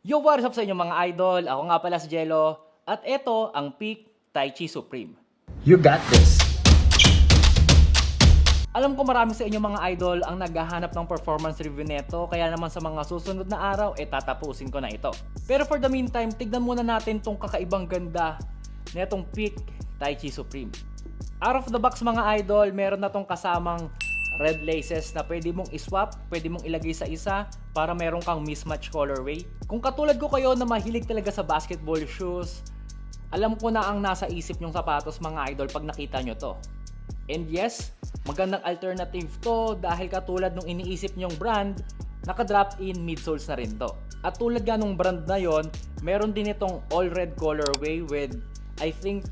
Yo, what is up sa inyo mga idol? Ako nga pala si Jello at ito ang Peak Taichi Supreme. You got this. Alam ko marami sa inyo mga idol ang naghahanap ng performance review nito, kaya naman sa mga susunod na araw tatapusin ko na ito. Pero for the meantime, tignan muna natin tong kakaibang ganda netong Peak Taichi Supreme. Out of the box mga idol, meron na tong kasamang red laces na pwede mong iswap, pwede mong ilagay sa isa para meron kang mismatch colorway. Kung katulad ko kayo na mahilig talaga sa basketball shoes, alam ko na ang nasa isip nyong sapatos mga idol pag nakita nyo to. And yes, magandang alternative to dahil katulad nung iniisip nyong brand, naka-drop in midsoles na rin to. At tulad nga nung brand na yon, meron din itong all red colorway with I think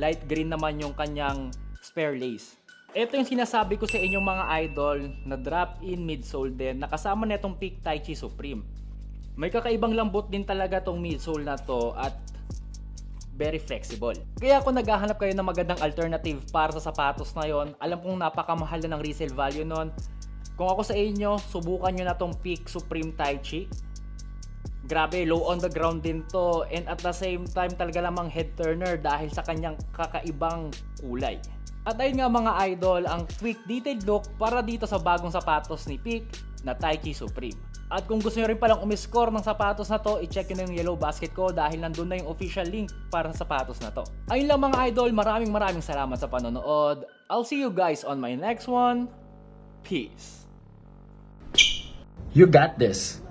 light green naman yung kanyang spare lace. Ito yung sinasabi ko sa inyong mga idol na drop-in midsole din na kasama netong Peak Taichi Supreme. May kakaibang lambot din talaga tong midsole na to at very flexible. Kaya kung naghahanap kayo ng magandang alternative para sa sapatos na yon, alam kong napakamahal na ng resale value nun. Kung ako sa inyo, subukan nyo na tong Peak Supreme Taichi. Grabe, low on the ground din to and at the same time talaga lamang head turner dahil sa kanyang kakaibang kulay. At ayun nga mga idol, ang quick detailed look para dito sa bagong sapatos ni Peak na Taichi Supreme. At kung gusto nyo rin palang umiscore ng sapatos na to, i-check nyo na yung yellow basket ko dahil nandun na yung official link para sa sapatos na to. Ayun lang mga idol, maraming salamat sa panonood. I'll see you guys on my next one. Peace! You got this.